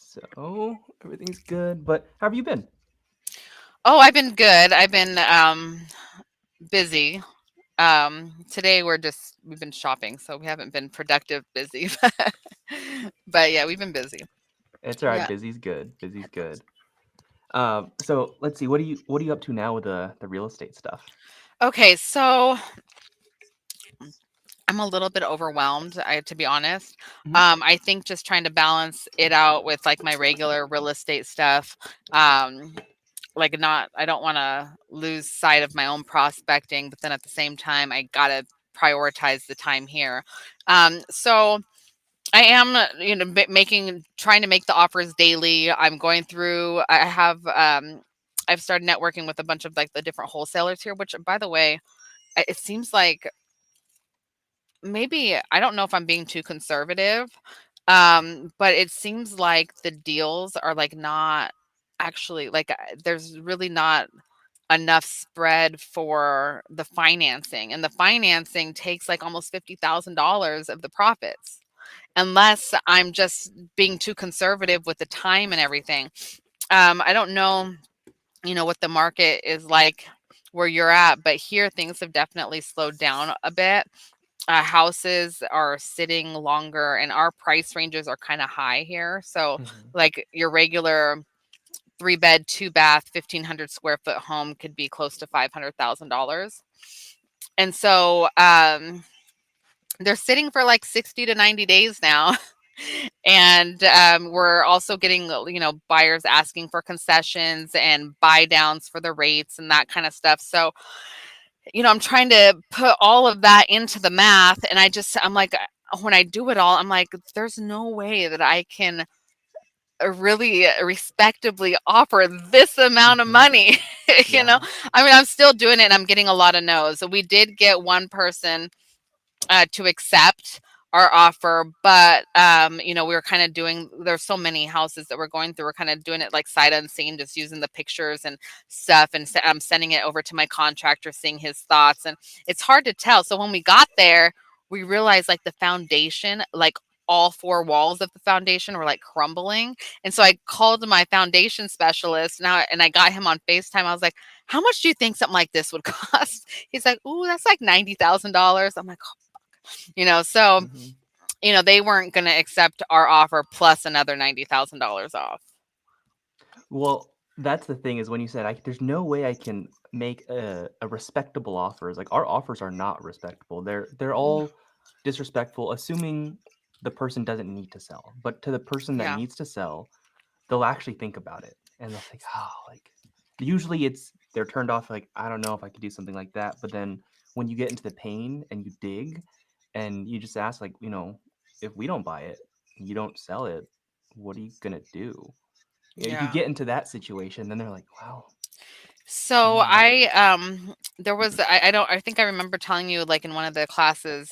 So everything's good, but how have you been? Oh, I've been good. I've been busy. Today we've been shopping, so we haven't been productive busy. But yeah, we've been busy. It's all right. Yeah. Busy's good. Busy's good. So let's see. What are you up to now with the real estate stuff? Okay, so I'm a little bit overwhelmed, to be honest. Hmm. I think just trying to balance it out with like my regular real estate stuff. Um, like not I don't want to lose sight of my own prospecting, but then at the same time I got to prioritize the time here. So I am, trying to make the offers daily. I'm going through. I've started networking with a bunch of like the different wholesalers here. Which, by the way, it seems like maybe I don't know if I'm being too conservative, but it seems like the deals are like not actually like there's really not enough spread for the financing, and the financing takes like almost $50,000 of the profits unless I'm just being too conservative with the time and everything. I don't know, what the market is like where you're at, but here things have definitely slowed down a bit. Houses are sitting longer, and our price ranges are kind of high here. So, Hmm. like your regular 3 bed, 2 bath, 1,500 square foot home could be close to $500,000. And so, they're sitting for like 60 to 90 days now. And we're also getting, buyers asking for concessions and buy downs for the rates and that kind of stuff. So, I'm trying to put all of that into the math. And I'm like, when I do it all, I'm like, there's no way that I can really respectably offer this amount of Hmm. money. you know, Yeah. I mean, I'm still doing it and I'm getting a lot of no's. So we did get one person to accept our offer, but we were kind of doing. There's so many houses that we're going through. We're kind of doing it like sight unseen, just using the pictures and stuff, and I'm sending it over to my contractor, seeing his thoughts, and it's hard to tell. So when we got there, we realized like the foundation, like all four walls of the foundation were like crumbling. And so I called my foundation specialist now and I got him on FaceTime. I was like, how much do you think something like this would cost? He's like, ooh, that's like $90,000. I'm like, so, Hmm. they weren't going to accept our offer plus another $90,000 off. Well, that's the thing is when you said there's no way I can make a respectable offer. It's like our offers are not respectable. They're all disrespectful, assuming the person doesn't need to sell. But to the person that Yeah. needs to sell, they'll actually think about it and they'll think, oh, like usually they're turned off like I don't know if I could do something like that. But then when you get into the pain and you dig and you just ask like, if we don't buy it, you don't sell it, what are you gonna do? You Yeah. get into that situation, then they're like, wow. So Hmm. there was, I don't, I think I remember telling you like in one of the classes,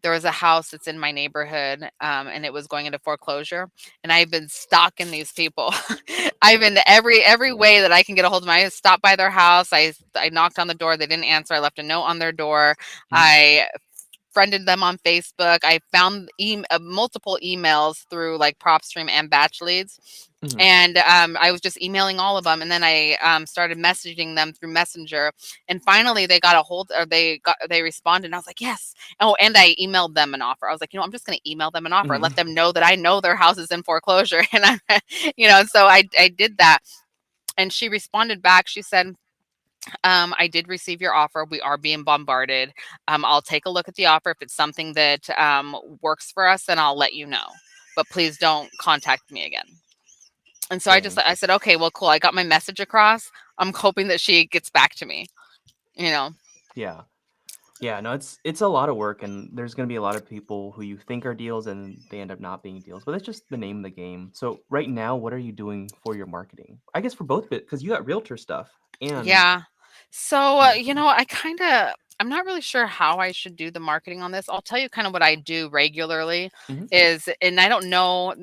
there was a house that's in my neighborhood, and it was going into foreclosure, and I've been stalking these people. I've been every way that I can get a hold of them. I stopped by their house. I knocked on the door. They didn't answer. I left a note on their door. Hmm. I friended them on Facebook. I found multiple emails through like PropStream and Batch Leads. Hmm. And I was just emailing all of them, and then I started messaging them through Messenger. And finally, they got a hold, or they responded. And I was like, yes. Oh, and I emailed them an offer. I was like, I'm just going to email them an offer, Hmm. let them know that I know their house is in foreclosure, and so I did that. And she responded back. She said, I did receive your offer. We are being bombarded. I'll take a look at the offer. If it's something that works for us, then I'll let you know. But please don't contact me again. And so Dang. I said, okay, well, cool. I got my message across. I'm hoping that she gets back to me. You know, Yeah. Yeah, no, it's a lot of work, and there's going to be a lot of people who you think are deals and they end up not being deals. But that's just the name of the game. So right now, what are you doing for your marketing? I guess for both of it, because you got realtor stuff and Yeah. So, marketing. I'm not really sure how I should do the marketing on this. I'll tell you kind of what I do regularly Hmm. and I don't know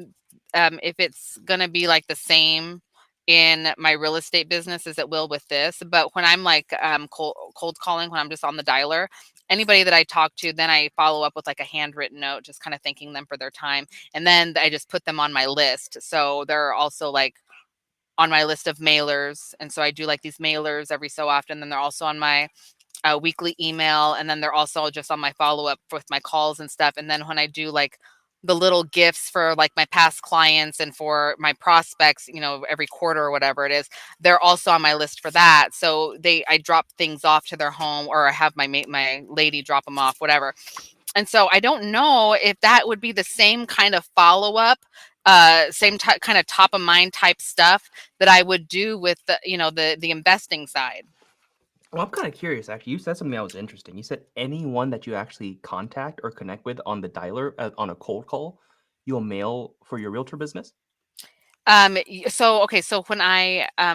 if it's going to be like the same in my real estate business as it will with this, but when I'm like cold calling, when I'm just on the dialer, anybody that I talk to, then I follow up with like a handwritten note, just kind of thanking them for their time. And then I just put them on my list. So they're also like on my list of mailers. And so I do like these mailers every so often. Then they're also on my weekly email. And then they're also just on my follow up with my calls and stuff. And then when I do like the little gifts for like my past clients and for my prospects, every quarter or whatever it is, they're also on my list for that. So I drop things off to their home, or I have my lady drop them off, whatever. And so I don't know if that would be the same kind of follow up, kind of top of mind type stuff that I would do with the investing side. Well, I'm kind of curious, actually. You said something that was interesting. You said anyone that you actually contact or connect with on the dialer on a cold call, you'll mail for your realtor business? So okay, so when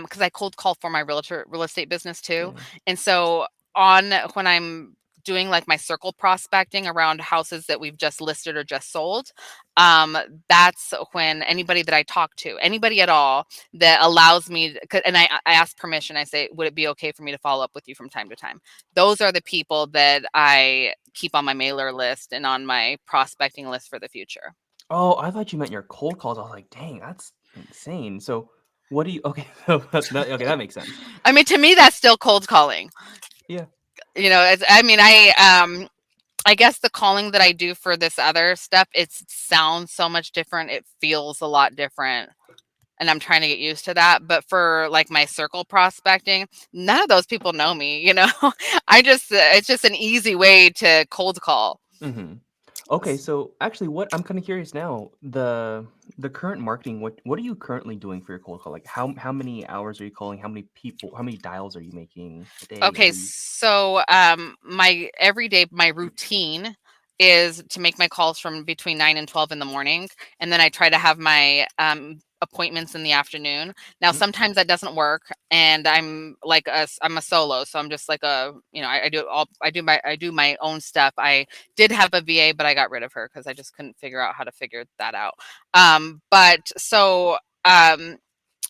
because I cold call for my real estate business too, Yeah. and so on when I'm doing like my circle prospecting around houses that we've just listed or just sold, um, that's when anybody that I talk to, anybody at all that allows me, and I ask permission. I say, would it be okay for me to follow up with you from time to time? Those are the people that I keep on my mailer list and on my prospecting list for the future. Oh, I thought you meant your cold calls. I was like, dang, that's insane. So, what do you? Okay, so okay, that makes sense. I mean, to me, that's still cold calling. Yeah. I mean, I guess the calling that I do for this other stuff, it sounds so much different. It feels a lot different. And I'm trying to get used to that. But for like my circle prospecting, none of those people know me. It's just an easy way to cold call. Hmm. Okay, so actually, what I'm kind of curious now, the current marketing, what are you currently doing for your cold call? Like, how many hours are you calling? How many people? How many dials are you making a day, a Okay, week? so my everyday my routine is to make my calls from between 9 and 12 in the morning, and then I try to have my appointments in the afternoon. Now Mm. sometimes that doesn't work, and I'm a solo, so I'm just like I do my own stuff. I did have a VA, but I got rid of her because I just couldn't figure out how to figure that out. But so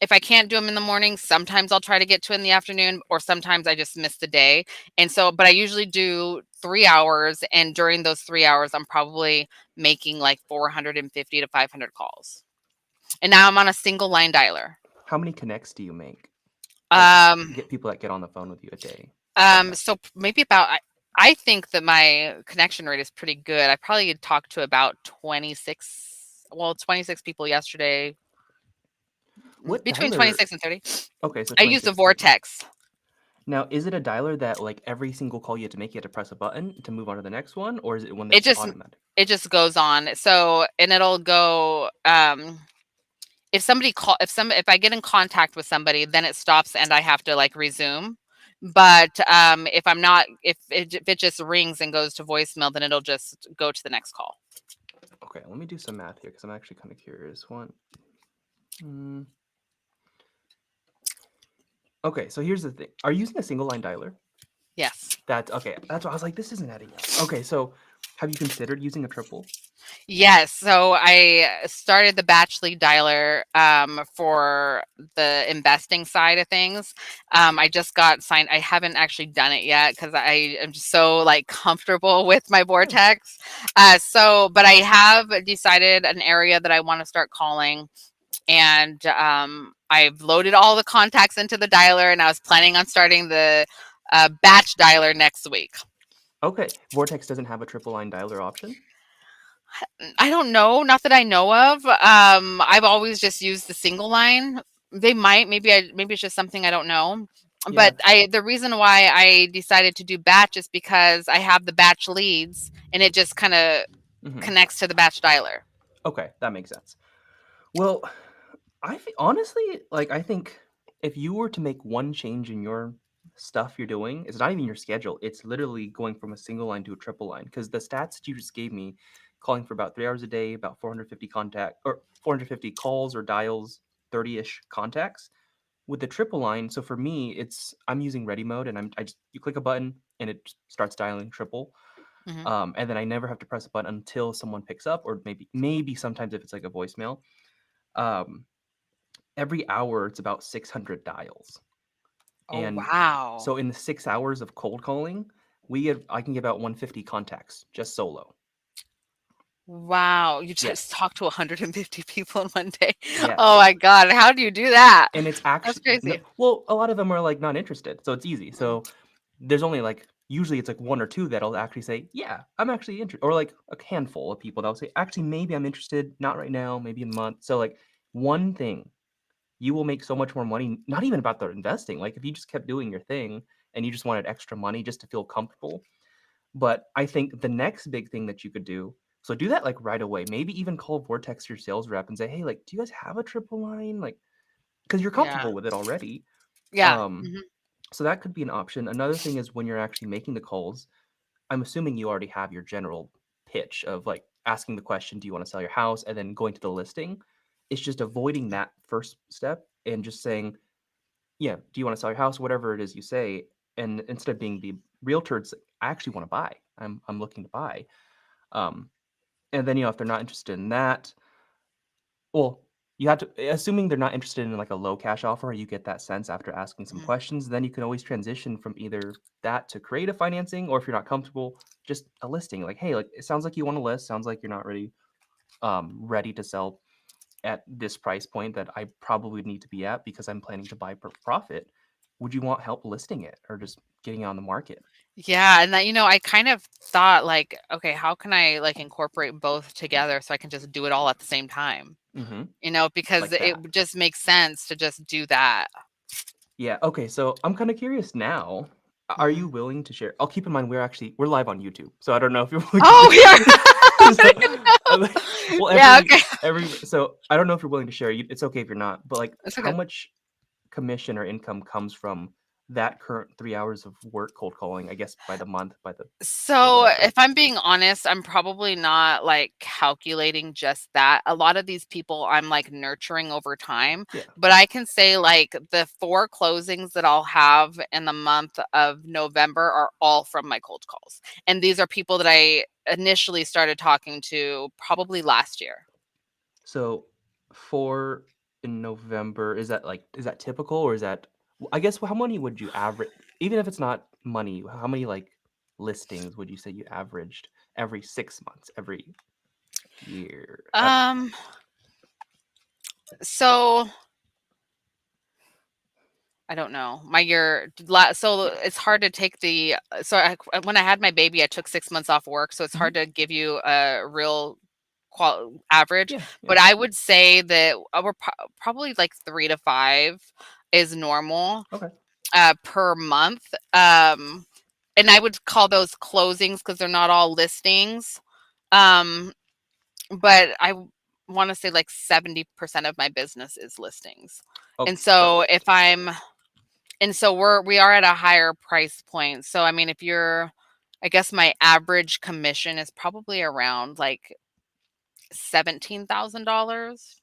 if I can't do them in the morning, sometimes I'll try to get to in the afternoon, or sometimes I just miss the day. And so, but I usually do 3 hours. And during those 3 hours, I'm probably making like 450 to 500 calls. And now I'm on a single line dialer. How many connects do you make? Like, Um, get people that get on the phone with you a day from that. so maybe I think that my connection rate is pretty good. I probably talked to about 26 people yesterday, What between dialer? 26 and 30. Okay, so I use the 26 30. Vortex. Now, is it a dialer that like every single call you have to make, you have to press a button to move on to the next one, or is it one It that's just automatic? it just goes on. So, and it'll go if I get in contact with somebody, then it stops and I have to like resume. But if I'm not if it just rings and goes to voicemail, then it'll just go to the next call. Okay, let me do some math here because I'm actually kind of curious. One. Mm, okay, so here's the thing. Are you using a single line dialer? Yes. That's okay. That's why I was like, this isn't adding up. Okay, so have you considered using a triple? Yes. So I started the batch lead dialer for the investing side of things. I just got signed. I haven't actually done it yet because I am just so like comfortable with my Yeah. vortex. But I have decided an area that I want to start calling, and I've loaded all the contacts into the dialer, and I was planning on starting the batch dialer next week. Okay, Vortex doesn't have a triple line dialer option. I don't know, not that I know of. I've always just used the single line. They might, maybe it's just something I don't know. Yeah. But the reason why I decided to do batch is because I have the batch leads, and it just kind of Hmm. connects to the batch dialer. Okay, that makes sense. Well, honestly, like, I think if you were to make one change in your stuff you're doing, it's not even your schedule. It's literally going from a single line to a triple line. Because the stats that you just gave me, calling for about 3 hours a day, about 450 contact or 450 calls or dials, 30-ish contacts with the triple line. So for me, I'm using ready mode, and I just you click a button and it starts dialing triple. Hmm. And then I never have to press a button until someone picks up, or maybe sometimes if it's like a voicemail. Um, every hour it's about 600 dials. Oh And wow! so in the 6 hours of cold calling, I can give out 150 contacts just solo. Wow, you just Yes. talked to 150 people in one day. Oh Yes. my god, how do you do that? And it's That's actually no, crazy. well, a lot of them are like not interested, so it's easy. Mm, So there's only like usually it's like one or two that'll actually say, "Yeah, I'm actually interested," or like a handful of people that'll say, "Actually, maybe I'm interested, not right now, maybe in a month." So like one thing, you will make so much more money. Not even about the investing. Like if you just kept doing your thing and you just wanted extra money just to feel comfortable. But I think the next big thing that you could do. So do that like right away. Maybe even call Vortex your sales rep and say, "Hey, like, do you guys have a triple line?" Like, because you're yeah. comfortable with it already. Yeah. Um, Mhm. so that could be an option. Another thing is when you're actually making the calls, I'm assuming you already have your general pitch of like asking the question, do you want to sell your house? And then going to the listing. It's just avoiding that first step and just saying, yeah, do you want to sell your house? Whatever it is you say. And instead of being the realtor, it's like, I actually want to buy. I'm looking to buy. Um, and then, if they're not interested in that, well, you have to assuming they're not interested in, like, a low cash offer, you get that sense after asking some Mhm. questions, then you can always transition from either that to creative financing, or if you're not comfortable, just a listing, like, "Hey, like, it sounds like you wanna list, sounds like you're not ready to sell at this price point that I probably need to be at because I'm planning to buy for profit. Would you want help listing it or just getting it on the market?" Yeah, and that I kind of thought like, okay, how can I like incorporate both together so I can just do it all at the same time? Mhm. Because Like it that. just makes sense to just do that. Yeah, okay, so I'm kinda curious now, are you Mhm. willing to share I'll keep in mind we're live on YouTube, so I don't know if you're willing to Oh, yeah. so, I'm like well, Yeah, okay. so I don't know if you're willing to share, it's okay if you're not, but, like, It's how okay. much commission or income comes from that current 3 hours of work cold calling, I guess, by the month, by the So, whatever? if I'm being honest, I'm probably not like calculating just that. A lot of these people I'm like nurturing over time, Yeah. but I can say like the 4 closings that I'll have in the month of November are all from my cold calls. And these are people that I initially started talking to probably last year. So, 4 in November, is that typical or is that I guess how many would you average even if it's not money, how many, like, listings would you say you averaged every 6 months, every year? Um, so I don't know. My year so it's hard to take when I had my baby, I took 6 months off work, so it's Mhm. hard to give you a real average, Yeah, yeah. but I would say that we're probably like 3 to 5 is normal, Okay. per month, and I would call those closings because 'cause they're not all listings, um, but I wanna say like 70% of my business is listings, and Okay, so perfect. we are at a higher price point. So I mean, if you're I guess my average commission is probably around like $17,000.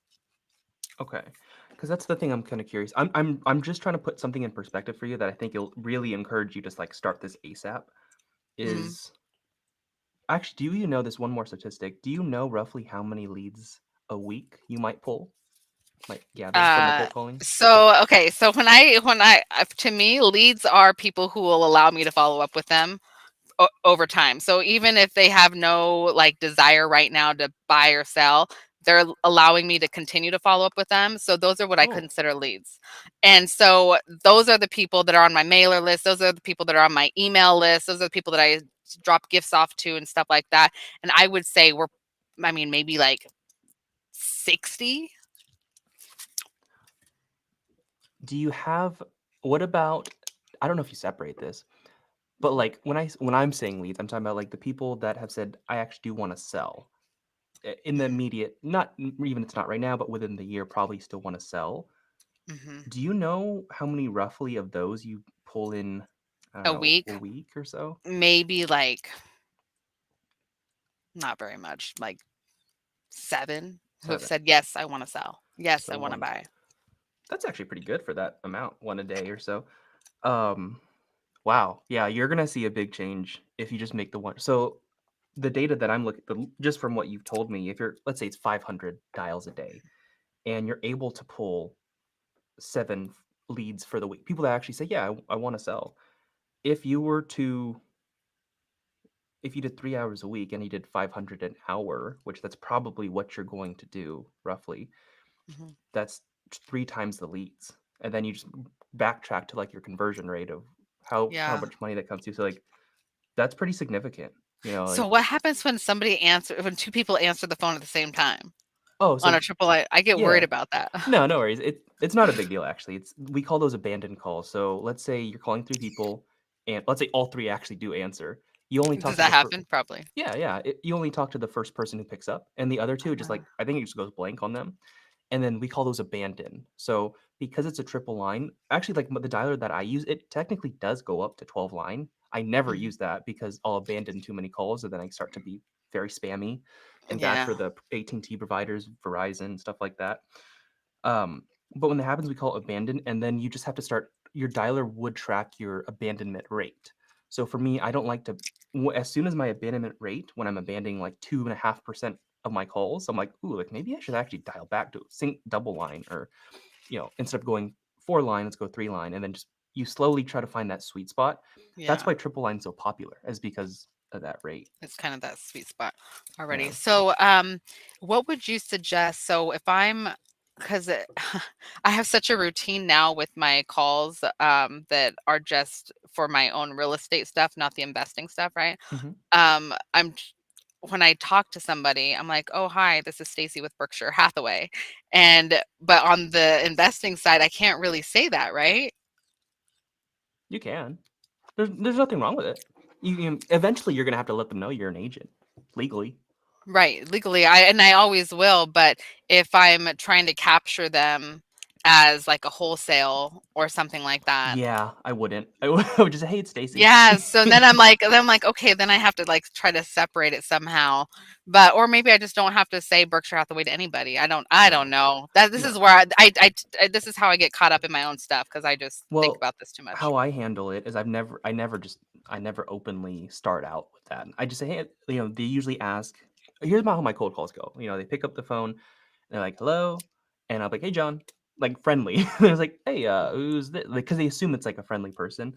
Okay, because that's the thing I'm kinda curious. I'm just trying to put something in perspective for you that I think it'll really encourage you to, like, start this ASAP, Mhm. is actually, do you know this one more statistic? Do you know roughly how many leads a week you might gather from the Uh, cold calling? so to me, leads are people who will allow me to follow up with them over time. So even if they have no like desire right now to buy or sell, they're allowing me to continue to follow up with them. So those are what I Oh, consider leads. And so those are the people that are on my mailer list. Those are the people that are on my email list. Those are the people that I drop gifts off to and stuff like that. And I would say I mean, maybe like 60. do you have what about I don't know if you separate this, but, like, when I'm saying leads, I'm talking about, like, the people that have said, "I actually do wanna sell." In the Mhm, immediate not even it's not right now, but within the year, probably still wanna sell. mhm. Do you know how many roughly of those you pull in, I don't A know, week, a week or so? maybe like not very much, like 7 who have 7. said, "Yes, I wanna sell. Yes, I So wanna 1 buy." that's actually pretty good for that amount, 1 a day or so. Um, wow, yeah, you're gonna see a big change if you just make the one so, the data that I'm looking just from what you've told me, if you're let's say it's 500 dials a day, and you're able to pull 7 leads for the week, people that actually say, "Yeah, I wanna sell." If you were to if you did 3 hours a week and you did 500 an hour, which that's probably what you're going to do roughly, Mhm. that's 3 times the leads. And then you just backtrack to, like, your conversion rate of how Yeah. much money that comes to. So, like, that's pretty significant, So like, what happens when 2 people answer the phone at the same time oh, on a so triple I get worried yeah. about that. No, no worries. It's not a big deal, actually. We call those abandoned calls. So let's say you're calling 3 people, and let's say all 3 actually do answer. You only Does talk to that the first. happen? Probably. Yeah, yeah, you only talk to the first person who picks up, and the other 2 just, Uh, like, I think it just goes blank on them, and then we call those abandoned. So, because it's a triple line actually, like, the dialer that I use, it technically does go up to 12 line. I never mhm. use that because I'll abandon too many calls, and then I start to be very spammy and bad Yeah. for the AT&T providers, Verizon, stuff like that. Um, but when that happens, we call it abandoned, and then you just have to start your dialer would track your abandonment rate. So for me, I don't like to as soon as my abandonment rate, when I'm abandoning like 2.5% of my calls, I'm like, ooh, like maybe I should actually dial back to sync double line, or instead of going 4 line, let's go 3 line, and then just you slowly try to find that sweet spot. That's Yeah. why triple line's so popular, is because of that rate. It's kind of that sweet spot already. Yeah. So, what would you suggest? So, if I'm, because I have such a routine now with my calls that are just for my own real estate stuff, not the investing stuff, right? Mhm. Um, I'm when I talk to somebody, I'm like, "Oh, hi, this is Stacey with Berkshire Hathaway," but on the investing side, I can't really say that, right? You can. There's nothing wrong with it. Eventually you're gonna have to let them know you're an agent legally. Right, legally, I always will, but if I'm trying to capture them as, like, a wholesale or something like that. Yeah, I wouldn't. I would just say, "Hey, it's Stacy." Yeah, so then I'm like, "Okay," then I have to, like, try to separate it somehow, or maybe I just don't have to say Berkshire Hathaway to anybody. I don't No, know. This no. is where this is how I get caught up in my own stuff because I just think Well, about this too much. how I handle it is I never openly start out with that. I just say, "Hey," they usually ask, here's how my cold calls go. They pick up the phone, and they're like, "Hello," and I'll be like, "Hey, John," like friendly. It's like, "Hey, who's this?" Because they assume it's like a friendly person.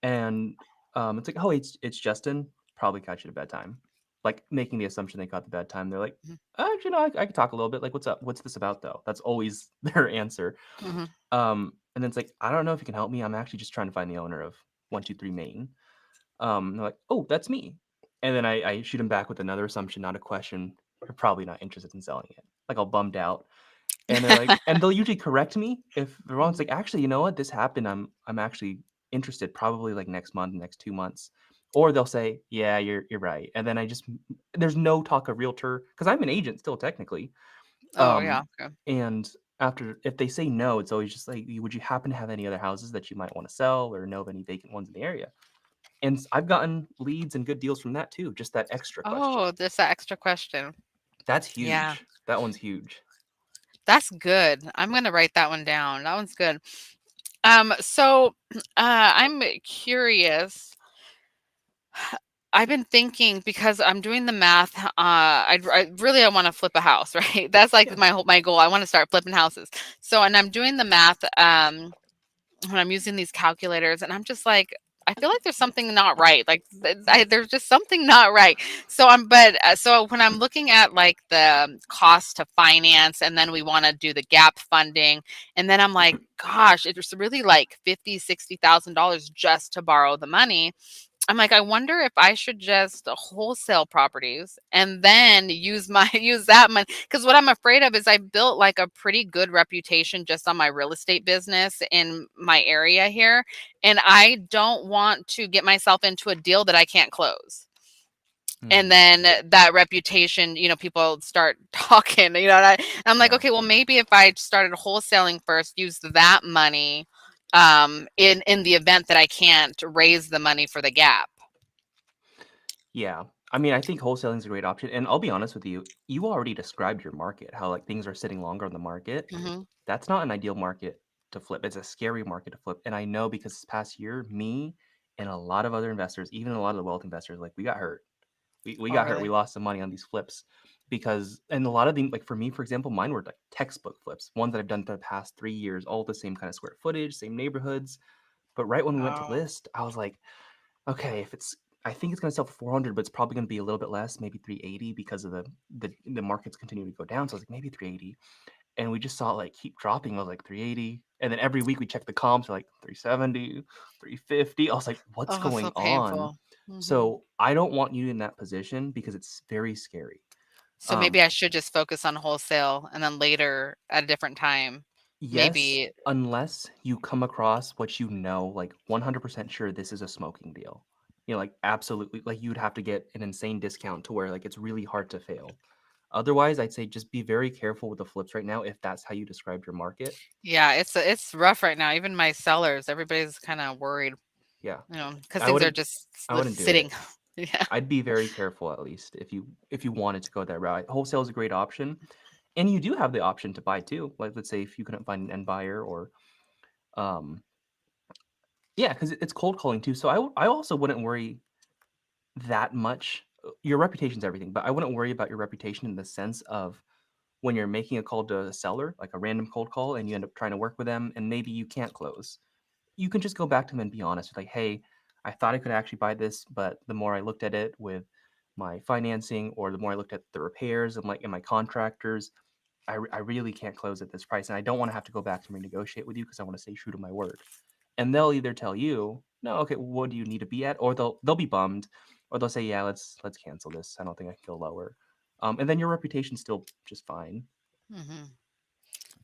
And, it's like, "Oh, it's Justin. Probably caught you at a bad time." Like, making the assumption they caught the bad time. They're like, Mhm, Actually, no, I could talk a little bit. Like, what's up? What's this about, though?" That's always their answer. mhm. And then it's like, "I don't know if you can help me. I'm actually just trying to find the owner of 123 Main." They're like, "Oh, that's me." And then I shoot them back with another assumption, not a question. "You're probably not interested in selling it." Like, all bummed out. And they're like, and they'll usually correct me if they're wrong. It's Mhm. like, "Actually, you know what? This happened. I'm actually interested, probably like next month, next 2 months." Or they'll say, "Yeah, you're right." And then there's no talk of realtor because I'm an agent still technically. Oh, yeah, okay. And after, if they say no, it's always just like, "Would you happen to have any other houses that you might want to sell, or know of any vacant ones in the area?" And I've gotten leads and good deals from that too. Just that extra question. Oh, there's that extra question. That's Yeah, huge. That one's huge. that's good. I'm gonna write that one down. That one's good. So, I'm curious. I've been thinking because I'm doing the math. I want to flip a house, right? That's like Yeah. my goal. I want to start flipping houses. So, and I'm doing the math when I'm using these calculators, and I'm just like, I feel like there's something not right. Like there's just something not right. So when I'm looking at like the cost to finance, and then we want to do the gap funding, and then I'm like, gosh, it's really like 50, $60,000 just to borrow the money. I'm like, I wonder if I should just wholesale properties and then use that money. Because what I'm afraid of is I built like a pretty good reputation just on my real estate business in my area here, and I don't want to get myself into a deal that I can't close. And Hmm. then that reputation, people start talking, and I'm like, Yeah. okay, well, maybe if I started wholesaling first, use that money in the event that I can't raise the money for the gap. Yeah. I mean, I think wholesaling is a great option. And I'll be honest with you, you already described your market, how like things are sitting longer on the market. Mhm. That's not an ideal market to flip. It's a scary market to flip. And I know because this past year, me and a lot of other investors, even a lot of the wealth investors, like we got hurt. We Oh, got hurt. We really? lost some money on these flips because, and a lot of them, like for me, for example, mine were like textbook flips, ones that I've done for the past 3 years, all the same kind of square footage, same neighborhoods. But right when we went to Oh. list, I was like, okay, if it's I think it's gonna sell for 400, but it's probably gonna be a little bit less, maybe 380 because of the markets continue to go down. So I was like, maybe 380. And we just saw it like keep dropping. I was like 380. And then every week we check the comps, they're like 370, 350. I was like, what's Oh, it's going so on? painful. Mhm. So I don't want you in that position because it's very scary. So Um, maybe I should just focus on wholesale and then later at a different time, yes, maybe. unless you come across what you know, like 100% sure this is a smoking deal. Like absolutely, like you'd have to get an insane discount to where like it's really hard to fail. Otherwise, I'd say just be very careful with the flips right now if that's how you described your market. Yeah, it's rough right now. Even my sellers, everybody's kind of worried, Yeah, because I things are wouldn't just I wouldn't do sitting. it. Yeah. I'd be very careful at least if you wanted to go that route. Wholesale is a great option, and you do have the option to buy too. Like let's say if you couldn't find an end buyer or um yeah, because it's cold calling too. So I also wouldn't worry that much. Your reputation's everything, but I wouldn't worry about your reputation in the sense of when you're making a call to a seller, like a random cold call, and you end up trying to work with them, and maybe you can't close. You can just go back to them and be honest, like, hey, I thought I could actually buy this, but the more I looked at it with my financing, or the more I looked at the repairs and like and my contractors, I really can't close at this price, and I don't want to have to go back and renegotiate with you because I want to stay true to my word. And they'll either tell you, no, okay, what do you need to be at, or they'll be bummed, or they'll say, yeah, let's cancel this. I don't think I can go lower. And then your reputation's still just fine. Hmm.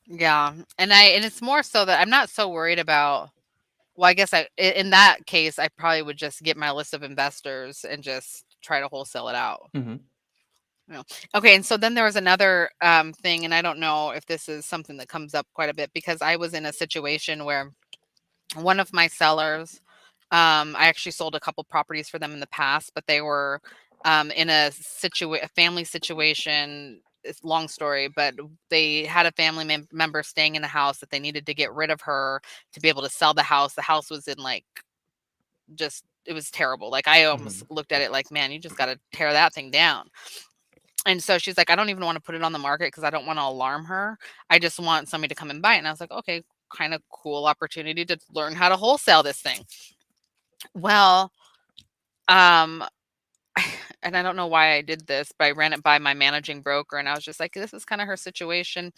Yeah, and it's more so that I'm not so worried about. Well, I guess in that case, I probably would just get my list of investors and just try to wholesale it out. Hmm. You know. Okay, and so then there was another thing, and I don't know if this is something that comes up quite a bit because I was in a situation where one of my sellers, I actually sold a couple properties for them in the past, but they were in a family situation. It's a long story, but they had a family member staying in the house that they needed to get rid of her to be able to sell the house. The house was in like just it was terrible. Like I almost Hmm. looked at it like, man, you just got to tear that thing down. And so she's like, I don't even want to put it on the market because I don't want to alarm her. I just want somebody to come and buy it. And I was like, okay, kind of cool opportunity to learn how to wholesale this thing. Well, um, and I don't know why I did this, but I ran it by my managing broker and I was just like, this is kind of her situation.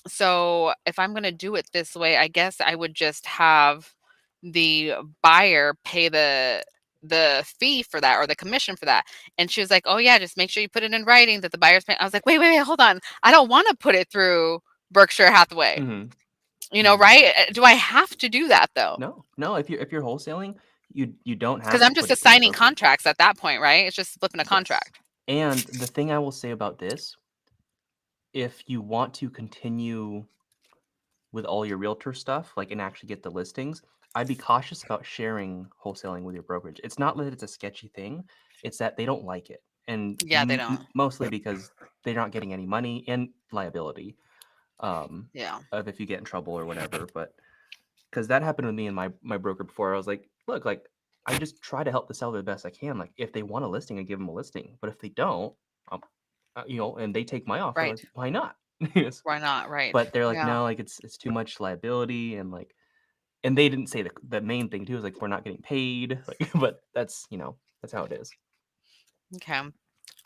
So if I'm going to do it this way, I guess I would just have the buyer pay the fee for that or the commission for that. And she was like, "Oh yeah, just make sure you put it in writing that the buyer's paying." I was like, "Wait, hold on. I don't want to put it through Berkshire Hathaway." Hmm. Hmm. Right? Do I have to do that though? No, no. If you're wholesaling, you don't Because have to I'm just put it through the assigning brokerage. contracts at that point, right? It's just flipping a Yes. contract. And the thing I will say about this, if you want to continue with all your realtor stuff, like and actually get the listings, I'd be cautious about sharing wholesaling with your brokerage. It's not that it's a sketchy thing, it's that they don't like it. And Yeah, they don't. mostly because they're not getting any money and liability Yeah. of if you get in trouble or whatever. But because that happened with me and my broker before, I was like, look, like I just try to help the seller the best I can. Like if they want a listing, I give them a listing. But if they don't, um, and they take my offer, Right. like why not? Yes. Why not? Right. But they're like, Yeah. no, like it's too much liability and like, and they didn't say the main thing too is like we're not getting paid. Like, but that's how it is. Okay.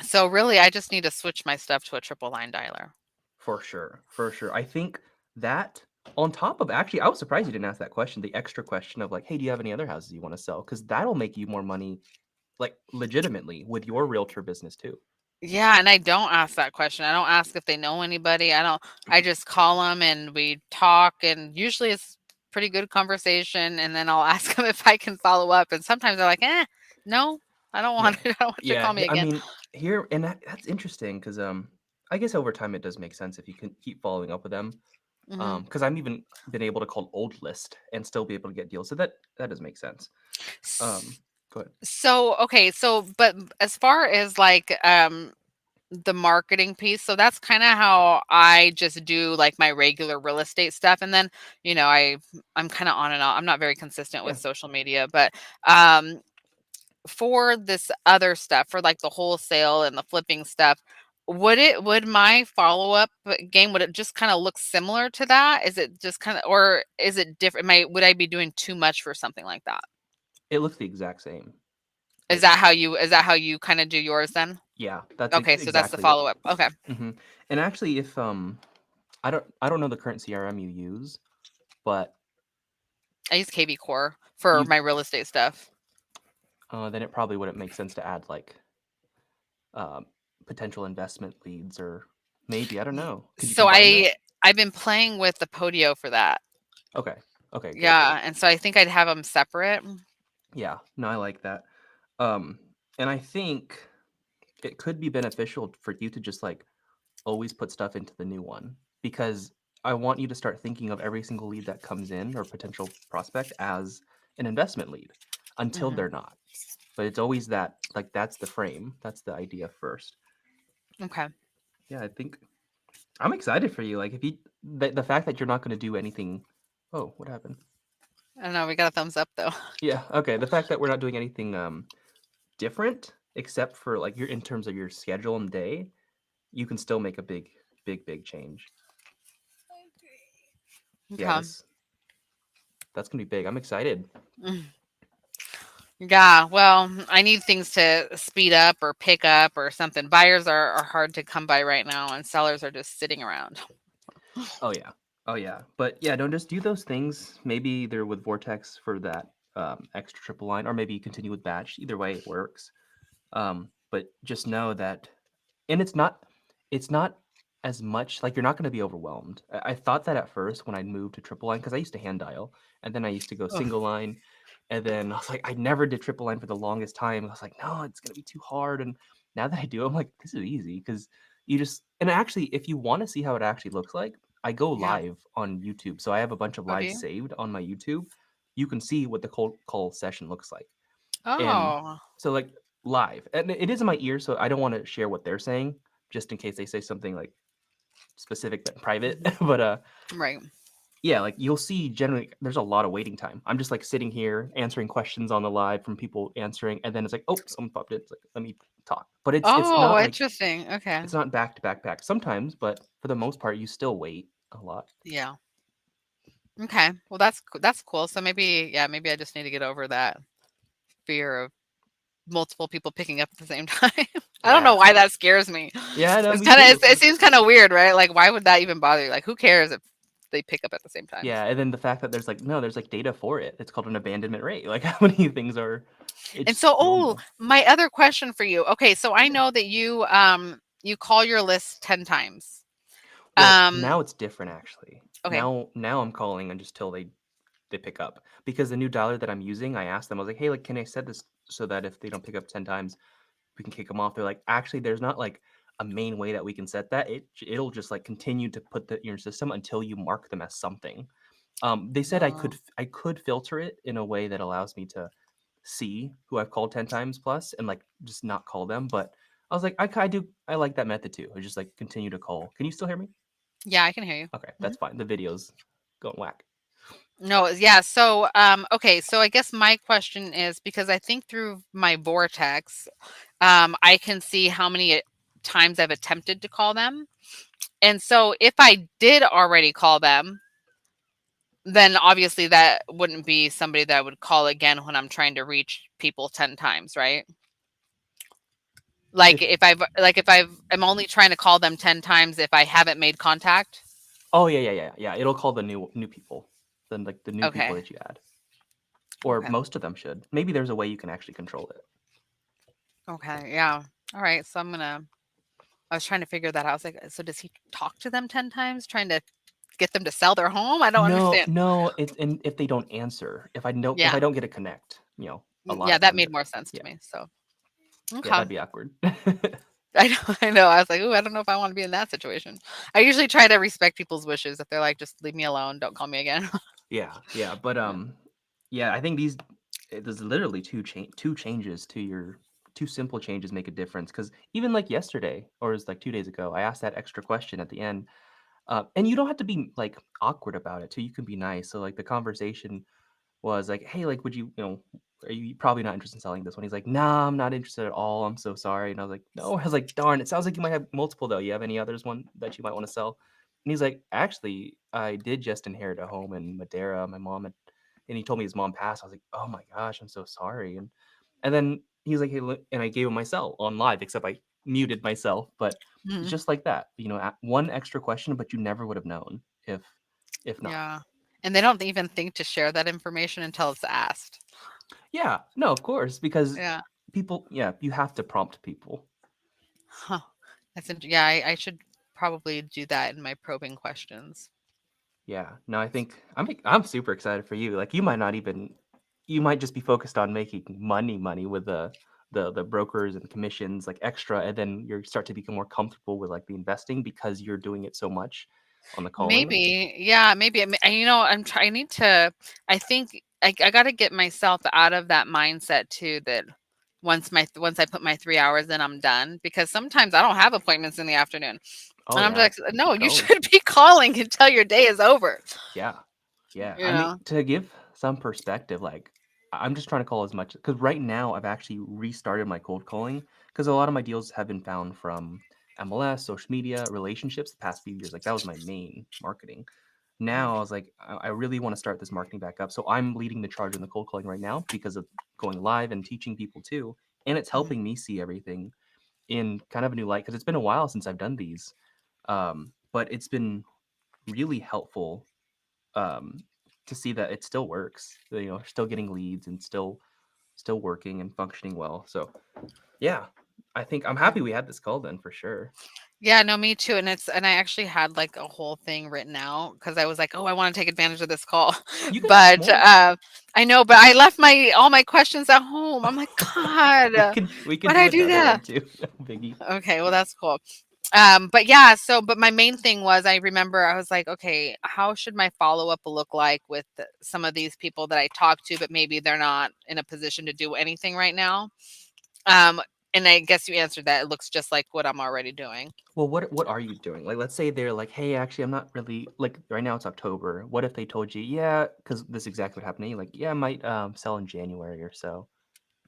So really, I just need to switch my stuff to a triple line dialer. For sure, for sure. I think that on top of actually, I was surprised you didn't ask that question, the extra question of like, hey, do you have any other houses you want to sell? Because that'll make you more money, like legitimately, with your realtor business too. Yeah, and I don't ask that question. I don't ask if they know anybody. I don't. I just call them and we talk, and usually it's pretty good conversation. And then I'll ask them if I can follow up. And sometimes they're like, no, I don't want Yeah, it. I don't want you to yeah. call me I again." mean, here and that's interesting because I guess over time it does make sense if you can keep following up with them. Hmm. Because I've even been able to call old list and still be able to get deals, so that does make sense. Go ahead. So okay, but as far as like the marketing piece, so that's kind of how I just do like my regular real estate stuff, and then I'm kind of on and off. I'm not very consistent with Yeah, social media, but um for this other stuff, for like the wholesale and the flipping stuff, would my follow-up game, would it just kind of look similar to that? Is it just kind of, or is it different? Would I be doing too much for something like that? it looks the exact same. Is Like, that how you kind of do yours then? yeah, that's Okay, so that's the exactly it. follow up. Okay. Hmm. And actually, if I don't know the current CRM you use, but I use KV Core for you my real estate stuff. then it probably wouldn't make sense to add like um, potential investment leads, or maybe I don't Y- know. Could you So combine that? I've been playing with the Podio for that. Okay. Okay. Good. Yeah, and so I think I'd have them separate. Yeah. No, I like that. Um, and I think it could be beneficial for you to just like always put stuff into the new one, because I want you to start thinking of every single lead that comes in or potential prospect as an investment lead until Hmm. they're not. But it's always that, like, that's the frame. That's the idea first. Okay. Yeah, I think I'm excited for you. Like, if you the fact that you're not going to do anything. Oh, what happened? I don't know. We got a thumbs up though. Yeah, okay. The fact that we're not doing anything different except for like your in terms of your schedule and day, you can still make a big change. Yeah, Okay. that's gonna be big. I'm excited. Mm. Yeah. Well, I need things to speed up or pick up or something. Buyers are hard to come by right now, and sellers are just sitting around. Oh yeah. Oh yeah. But yeah, don't just do those things. Maybe they're with Vortex for that extra triple line, or maybe you continue with Batch. Either way, it works. But just know that, and it's not as much like you're not going to be overwhelmed. I thought that at first when I moved to triple line, because I used to hand dial, and then I used to go Ugh. single line, and then I was like, I never did triple line for the longest time. I was like, no, it's going to be too hard. And now that I do, I'm like, this is easy, because you just, and actually, if you want to see how it actually looks like, I go Yeah. live on YouTube, so I have a bunch of Oh, do lives you? saved on my YouTube. You can see what the cold call session looks like, and Oh, so like live, and it is in my ear, so I don't want to share what they're saying just in case they say something like specific but private. mhm. But Right. yeah, like you'll see generally there's a lot of waiting time. I'm just like sitting here answering questions on the live from people answering, and then it's like, oh, someone popped in. It's like, let me talk. But it's Oh, not like interesting. Okay. it's not back to back back sometimes, but for the most part you still wait a lot. Yeah. Okay. Well, that's cool. So maybe, yeah, maybe I just need to get over that fear of multiple people picking up at the same time. I don't know Yeah. why that scares me. Yeah, no, It's me kind of too. it seems kind of weird, right? Like, why would that even bother you? Like, who cares if they pick up at the same time? Yeah, and then the fact that there's like no, there's like data for it. It's called an abandonment rate. Like how many things are And it's so, oh, normal. my other question for you. Okay, so I Yeah. know that you call your list 10 times. Well, Um, now it's different actually. okay. Now I'm calling and just till they pick up, because the new dialer that I'm using, I asked them, I was like, hey, like, can I set this so that if they don't pick up 10 times, we can kick them off? They're like, actually, there's not like a main way that we can set that. It'll just like continue to put the your system until you mark them as something. They said Oh, I could filter it in a way that allows me to see who I've called 10 times plus and like just not call them. But I was like, I like that method too. I just like continue to call. Can you still hear me? yeah, I can hear you. Okay, Mhm. that's fine. The video's going whack. No, yeah. So, okay. So I guess my question is because I think through my vortex, I can see how many times I've attempted to call them. And so if I did already call them, then obviously that wouldn't be somebody that I would call again when I'm trying to reach people 10 times, right? If Like if I'm only trying to call them 10 times if I haven't made contact. Oh yeah. It'll call the new people, then like the new people Okay. that you add, or Okay. most of them should. Maybe there's a way you can actually control it. Okay. Yeah. All right. So I was trying to figure that out. I was like, so does he talk to them 10 times trying to get them to sell their home? I don't No, understand. no. It's and if they don't answer, if I Yeah. don't get a connect, a lot Yeah, of that times made it more does. sense to Yeah, me. So, yeah, okay. that'd be awkward. I know, I know. I was like, "Ooh, I don't know if I want to be in that situation." I usually try to respect people's wishes. If they're like, "Just leave me alone, don't call me again." Yeah, yeah, but Yeah. yeah, I think there's literally two changes to your two simple changes make a difference. Because even like yesterday, or it was like 2 days ago, I asked that extra question at the end. And you don't have to be like awkward about it too. You can be nice. So like the conversation was like, "Hey, like, would are you probably not interested in selling this one?" He's like, "Nah, I'm not interested at all. I'm so sorry." And I was like, "No." I was like, "Darn, it sounds like you might have multiple though. You have any others one that you might want to sell?" And he's like, "Actually, I did just inherit a home in Madeira. My mom had," and he told me his mom passed. I was like, "Oh my gosh, I'm so sorry." And then he was like, "Hey, look," and I gave him my cell on live, except I muted myself. But it's Mhm. just like that, one extra question, but you never would have known if not. Yeah. And they don't even think to share that information until it's asked. Yeah, no, of course, because Yeah. people, yeah, you have to prompt people. Huh. Yeah, I should probably do that in my probing questions. Yeah, no, I think I'm super excited for you. Like, you might just be focused on making money with the brokers and commissions, like, extra, and then you start to become more comfortable with, like, the investing because you're doing it so much on the calling. Maybe. Yeah, maybe. I need to, I think I got to get myself out of that mindset too, that once I put my 3 hours in, I'm done. Because sometimes I don't have appointments in the afternoon. Oh, And I'm yeah, like, no, keep you going. should be calling until your day is over. Yeah. Yeah. You I mean, know? to give some perspective, like, I'm just trying to call as much because right now I've actually restarted my cold calling because a lot of my deals have been found from MLS, social media, relationships the past few years. Like, that was my main marketing. Mhm, Now I was like, I really want to start this marketing back up. So I'm leading the charge in the cold calling right now because of going live and teaching people too. And it's mhm. helping me see everything in kind of a new light because it's been a while since I've done these. But it's been really helpful, um, to see that it still works. Still getting leads and still working and functioning well. So yeah, I think I'm Yeah. happy we had this call then for sure. Yeah, no, me too. And I actually had like a whole thing written out because I was like, oh, I want to take advantage of this call. You can have But more. I know, but I left my all my questions at home. I'm like, God, We can why'd do I do another one that? too. No biggie. Okay, well that's cool. But yeah, but my main thing was I remember I was like, okay, how should my follow-up look like with some of these people that I talk to, but maybe they're not in a position to do anything right now? Um, and I guess you answered that. It looks just like what I'm already doing. Well, what are you doing? Like, let's say they're like, hey, actually, I'm not really like right now. It's October. What if they told you, yeah, because this is exactly what happened to you. Like, yeah, I might sell in January or so.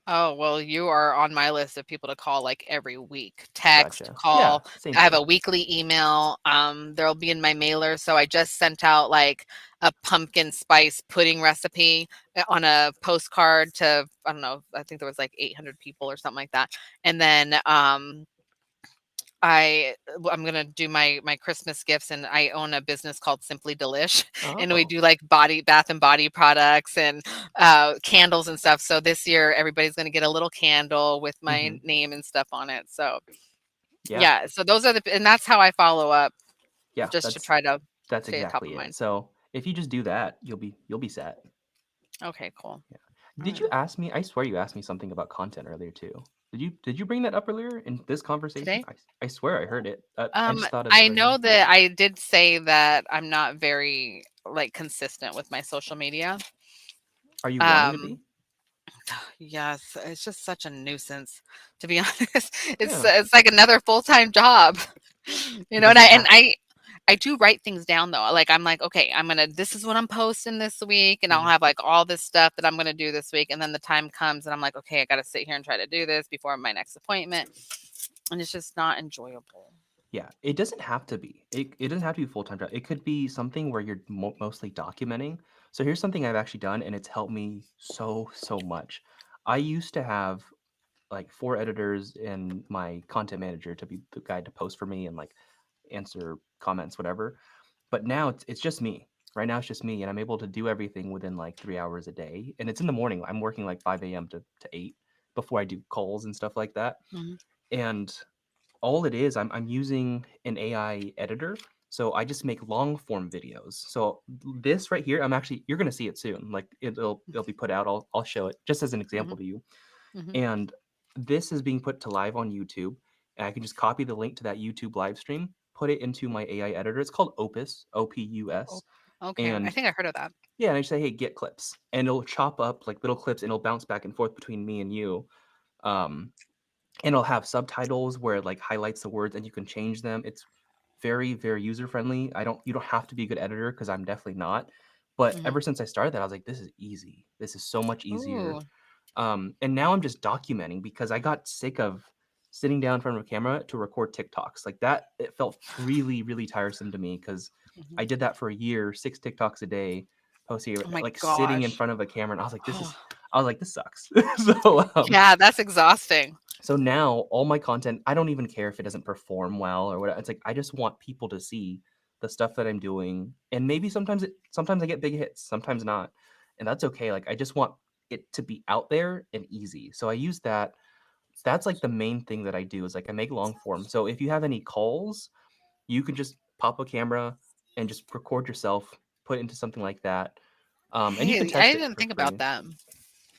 Oh, well, you are on my list of people to call like every week. Text, Gotcha. Yeah, call. same I have thing. a weekly email. There'll be in my mailer. So I just sent out like a pumpkin spice pudding recipe on a postcard to, I don't know, I think there was like 800 people or something like that. And then I'm gonna do my Christmas gifts, and I own a business called Simply Delish, and we Oh. do like bath and body products and candles and stuff. So this year, everybody's gonna get a little candle with Mm-hmm. my name and stuff on it. So Yeah. yeah, so those are and that's how I follow up, Yeah. just to That's try to That's stay at top exactly of it. mind. So if you just do that, you'll be set. Okay, cool. Yeah. All Did right. you ask me? I swear you asked me something about content earlier too. Did you bring that up earlier in this conversation? Today, I swear I heard it. I just thought of it I right know now. that I did say that I'm not very like consistent with my social media. Are you wanting to Um, be? Yes, it's just such a nuisance, to be honest. Yeah. It's like another full-time job, Does and it have? I do write things down though. Like I'm like, okay, this is what I'm posting this week, and I'll Mhm. have like all this stuff that I'm gonna do this week, and then the time comes, and I'm like, okay, I got to sit here and try to do this before my next appointment, and it's just not enjoyable. Yeah. It doesn't have to be. It doesn't have to be full time job. It could be something where you're mostly documenting. So here's something I've actually done, and it's helped me so much. I used to have like 4 editors and my content manager to be the guy to post for me and, like, answer comments, whatever. But now it's just me. Right now it's just me, and I'm able to do everything within, like, 3 hours a day, and it's in the morning. I'm working, like, 5 AM to 8 before I do calls and stuff like that, Mhm, and all it is, I'm using an AI editor, so I just make long form videos. So this right here, you're gonna see it soon. Like, it'll be put out. I'll show it just as an mhm, example to you. mhm. And this is being put to live on YouTube. And I can just copy the link to that YouTube live stream, put it into my AI editor. It's called Opus, Oh, OPUS. okay, I And think I heard of that. yeah, and I say, hey, get clips. And it'll chop up like little clips and it'll bounce back and forth between me and you. Um, and it'll have subtitles where it like highlights the words and you can change them. It's very user friendly. You don't have to be a good editor because I'm definitely not. But Mhm. ever since I started that, I was like, this is easy. This is so much easier. Ooh, And now I'm just documenting because I got sick of sitting down in front of a camera to record TikToks. Like that, it felt really tiresome to me because mhm. I did that for a year, 6 TikToks a day, posting Oh my like sitting in gosh. front of a camera. And I was like, I was like, this sucks. Yeah, that's exhausting. So now all my content, I don't even care if it doesn't perform well or what. It's like I just want people to see the stuff that I'm doing, and maybe sometimes I get big hits, sometimes not, and that's okay. Like I just want it to be out there and easy. So I use that. That's like the main thing that I do is like I make long form. So if you have any calls, you can just pop a camera and just record yourself, put it into something like that, and you can Hey, I test it didn't for think about free. that.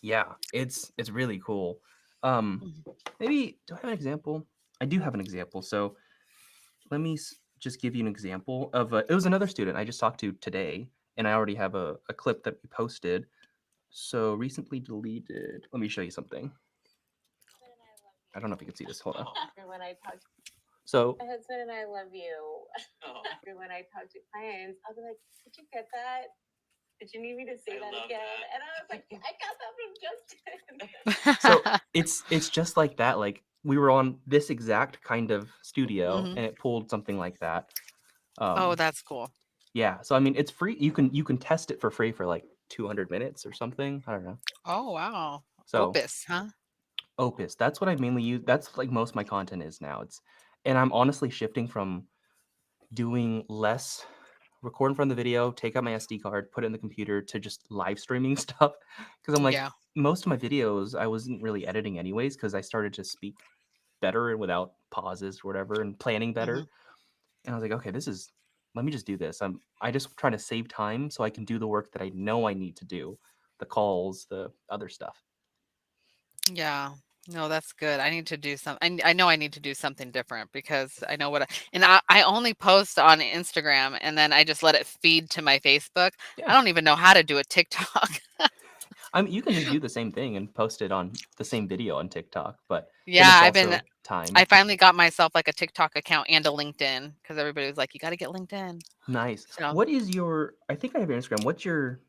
Yeah, it's really cool. Um, Mhm. maybe do I have an example? I do have an example. So let me just give you an example of it was another student I just talked to today, and I already have a clip that we posted. So recently deleted. Let me show you something. I don't know if you can see this. Hold on. When I talk to so my husband and I love you. When I talk to clients, I'll be like, "Did you get that? Did you need me to say that again?" And I was like, "I got that from Justin." So it's just like that. Like we were on this exact kind of studio, Mhm. and it pulled something like that. Oh, Um, that's cool. yeah. So I mean, it's free. You can test it for free for like 200 minutes or something. I don't know. Oh, wow. So Opus, huh? Opus, that's what I mainly use. That's like most of my content is now. And I'm honestly shifting from doing less record from the video, take out my SD card, put it in the computer to just live streaming stuff. Because I'm like, Yeah. most of my videos I wasn't really editing anyways, because I started to speak better and without pauses or whatever and planning Mhm. better. And I was like, okay, let me just do this. I just trying to save time so I can do the work that I know I need to do, the calls, the other stuff. Yeah. No, that's good. I need to do some I know I need to do something different because I know what I only post on Instagram and then I just let it feed to my Facebook. I Yeah. don't even know how to do a TikTok. I mean, you can just do the same thing and post it on the same video on TikTok, but then Yeah, it's also I time. finally got myself like a TikTok account and a LinkedIn because everybody was like, "You gotta get LinkedIn." Nice. So What is your? I think I have your Instagram. What's your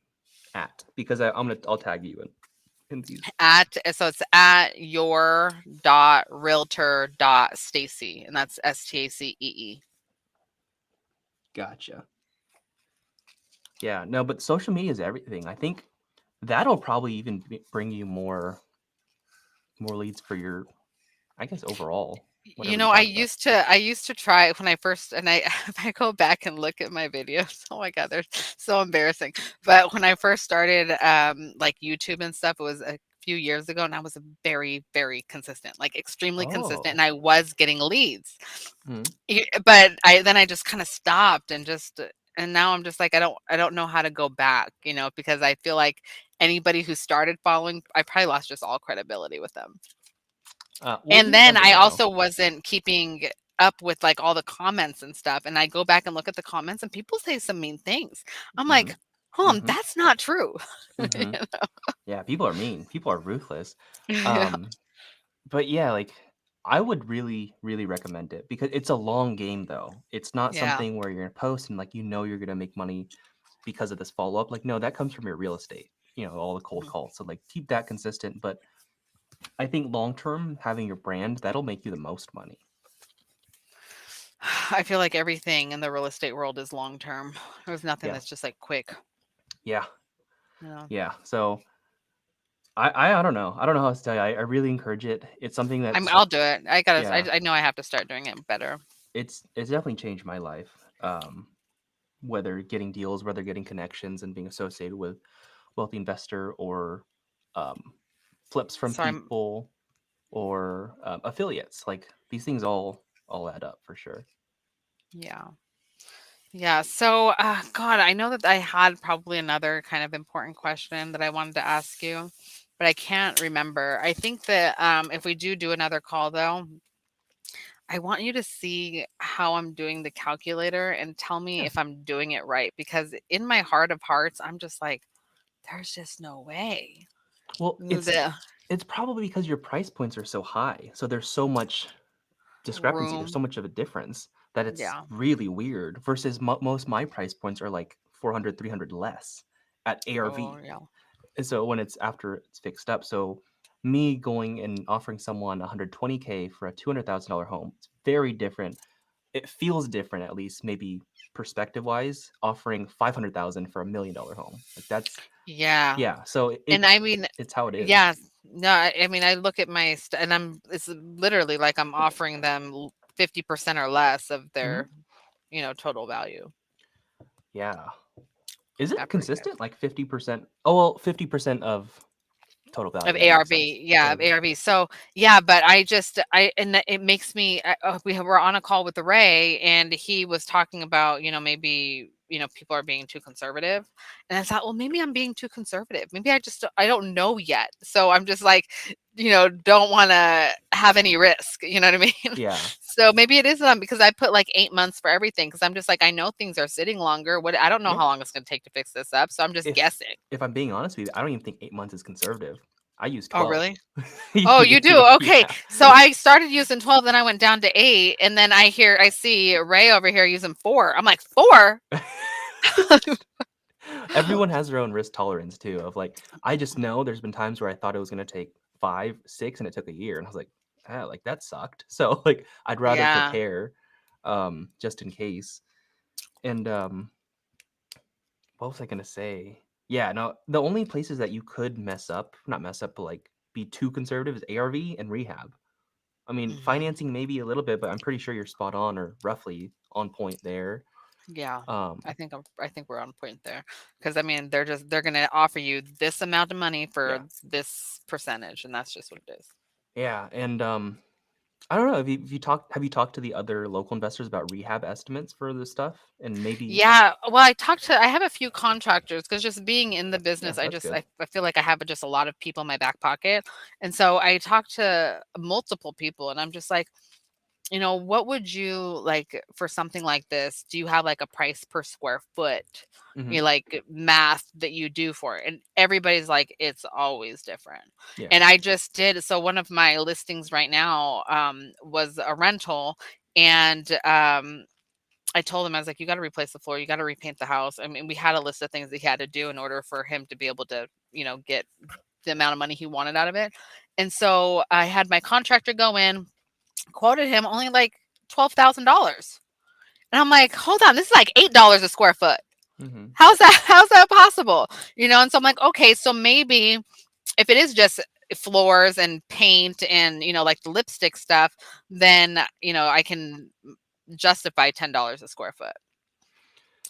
at? Because I'll tag you in these. it's at your dot realtor dot Stacee, and that's Stacee. Gotcha. Yeah. No, but social media is everything. I think that'll probably even bring you more leads for your. I guess overall, You whatever you know, talk about. I used to try when I first and I if I go back and look at my videos, oh my god, they're so embarrassing. But when I first started like YouTube and stuff, it was a few years ago and I was very, very consistent, like extremely consistent, and Oh. I was getting leads. Mhm. But I just kind of stopped and just and now I'm just like I don't know how to go back, because I feel like anybody who started following, I probably lost just all credibility with them. Well, And you then never I know. also wasn't keeping up with, like, all the comments and stuff, and I go back and look at the comments, and people say some mean things. I'm Mm-hmm. like, "Hold on, Mm-hmm. that's not true." Mm-hmm. You Yeah, people are mean. People are ruthless. Yeah, Um, but yeah, like I would really, really recommend it because it's a long game though. It's not yeah, something where you're gonna post and like you're gonna make money because of this follow up. Like, no, that comes from your real estate, all the cold mhm. calls. So like keep that consistent. But I think long term, having your brand, that'll make you the most money. I feel like everything in the real estate world is long term. There's nothing Yeah. that's just, like, quick, Yeah. you know? Yeah. So I don't know. I don't know how else to tell you. I really encourage it. It's something that's I'll do it. yeah, I know I have to start doing it better. it's definitely changed my life. Whether getting deals, whether getting connections and being associated with wealthy investor or um, flips from So I'm people or affiliates. Like these things all add up for sure. yeah. Yeah, so, God, I know that I had probably another kind of important question that I wanted to ask you, but I can't remember. I think that if we do another call, though, I want you to see how I'm doing the calculator and tell me Yeah. if I'm doing it right. Because in my heart of hearts, I'm just like, there's just no way. Well, it's The it's probably because your price points are so high. So there's so much discrepancy. There's so room. much of a difference that it's Yeah. really weird versus most my price points are like 400, 300 less at Oh, ARV. yeah. And so when it's after it's fixed up, so me going and offering someone 120K for a $200,000 home, it's very different. It feels different, at least maybe perspective wise, offering 500,000 for $1 million home. Like that's Yeah. yeah. So And I mean, it's how it is. yeah, no, I mean, I look at my and it's literally like I'm offering them 50% or less of Hmm. their, total value Yeah. Is it at pre-sale. consistent? Like 50%? Oh well, 50% of total Of value. That makes sense. ARV, yeah, of ARV. ARV. So, yeah, but it makes me. We were on a call with Ray, and he was talking about, maybe people are being too conservative, and I thought, well, maybe I'm being too conservative. Maybe I don't know yet. So I'm just like, don't want to have any risk. You know what I mean? Yeah. So maybe it is because I put like 8 months for everything because I'm just like I know things are sitting longer. What I don't know Yeah. how long it's going to take to fix this up, so I'm just If guessing. if I'm being honest with you, I don't even think 8 months is conservative. I use Oh, 12. really? Oh, you do? Okay. Yeah. So I started using 12, then I went down to 8, and then I see Ray over here using 4. I'm like, 4? Everyone has their own risk tolerance too. Of like, I just know there's been times where I thought it was gonna take 5, 6, and it took a year, and I was like, ah, like that sucked. So like, I'd rather Yeah. prepare, just in case. And what was I gonna say? Yeah, no, the only places that you could mess up, not mess up, but like be too conservative is ARV and rehab. I mean, Mhm. financing maybe a little bit, but I'm pretty sure you're spot on or roughly on point there. Yeah. Um, I think we're on point there because I mean, they're going to offer you this amount of money for yeah, this percentage, and that's just what it is. yeah, and I don't know. Have you talked to the other local investors about rehab estimates for this stuff? And maybe Yeah, well, I have a few contractors because just being in the yeah, business, that's good. I feel like I have just a lot of people in my back pocket. And so I talked to multiple people and I'm just like, what would you like for something like this? Do you have like a price per square foot? Hmm. Like math that you do for it. And everybody's like, it's always different. Yeah. And I just did. So one of my listings right now was a rental. And I told him, I was like, you got to replace the floor. You got to repaint the house. I mean, we had a list of things that he had to do in order for him to be able to, get the amount of money he wanted out of it. And so I had my contractor go in, quoted him only like $12,000. And I'm like, hold on, this is like $8 a square foot. Hmm. How's that possible? And so I'm like, okay, so maybe if it is just floors and paint and like the lipstick stuff, then I can justify $10 a square foot.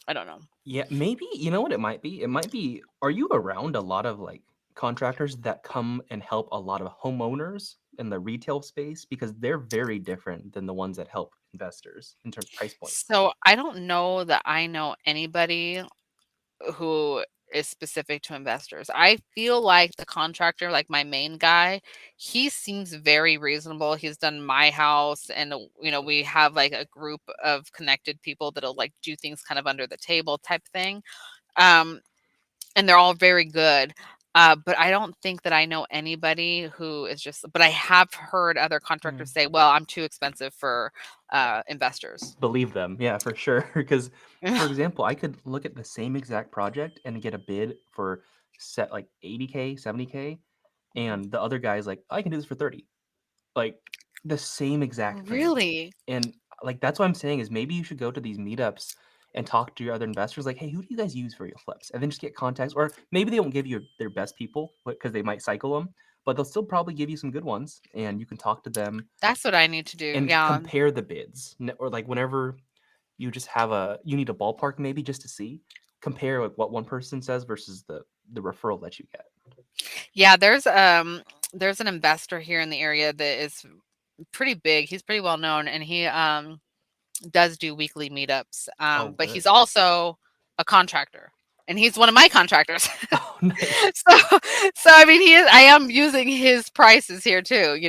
I don't know. Yeah, maybe you know what it might be? It might be, are you around a lot of like contractors that come and help a lot of homeowners in the retail space? Because they're very different than the ones that help investors in terms of price point. So I don't know that I know anybody who is specific to investors. I feel like the contractor, like my main guy, he seems very reasonable. He's done my house and we have like a group of connected people that'll like do things kind of under the table type thing. Um and they're all very good. But I don't think that I know anybody who is but I have heard other Mm. contractors say, well, I'm too expensive for investors. Believe them, yeah, for sure. Because, for example, I could look at the same exact project and get a bid for set like 80K, 70K, Mhm. and the other guy's like, I can do this for 30. Like the same exact thing. Really? And like that's what I'm saying is maybe you should go to these meetups and talk to your other investors like, hey, who do you guys use for your flips? And then just get contacts. Or maybe they won't give you their best people because they might cycle them, but they'll still probably give you some good ones and you can talk to them That's what I need to do. and Yeah. compare the bids. Or like whenever you just have you need a ballpark maybe just to see, compare like what one person says versus the referral that you get. Yeah, there's an investor here in the area that is pretty big. He's pretty well known and he does do weekly meetups. Oh, But he's good. also a contractor. And he's one of my contractors. Oh, nice. So I mean I am using his prices here too.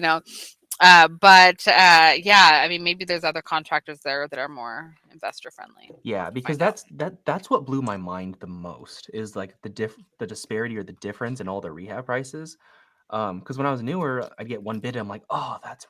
But yeah, I mean maybe there's other contractors there that are more investor friendly. I'll Yeah, have to because find out. that's what blew my mind the most is like the disparity or the difference in all the rehab prices. Because when I was newer, I'd get one bid and I'm like, oh, that's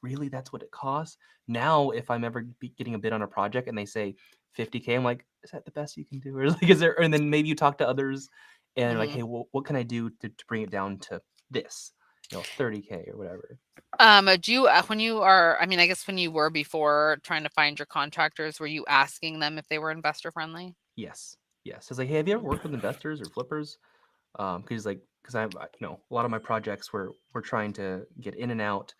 what it costs. Now, if I'm ever getting a bid on a project and they say 50K, I'm like, is that the best you can do? Or like, is there? And then maybe you talk to others and like, Hmm. hey, well, what can I do to bring it down to this? 30K or whatever. Do you when you are I mean, I guess when you were before trying to find your contractors, were you asking them if they were investor friendly? Yes. Yes. It's like, hey, have you ever worked with investors or flippers? Because a lot of my projects we're trying to get in and out.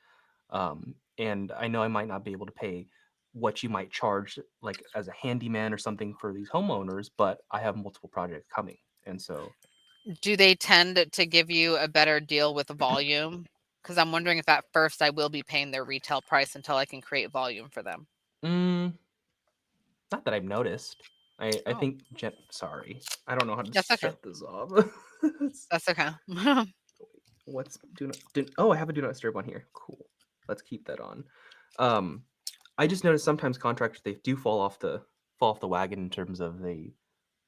And I know I might not be able to pay what you might charge like as a handyman or something for these homeowners, but I have multiple projects coming. And so, Do they tend to give you a better deal with volume? Because I'm wondering if at first I will be paying their retail price until I can create volume for them. mm, not that I've noticed. I Oh, think, sorry, I don't know how to that's okay. shut this off. That's okay. What's oh, I have a do not disturb on here. Cool. Let's keep that on. Um, I just noticed sometimes contractors they do fall off the wagon in terms of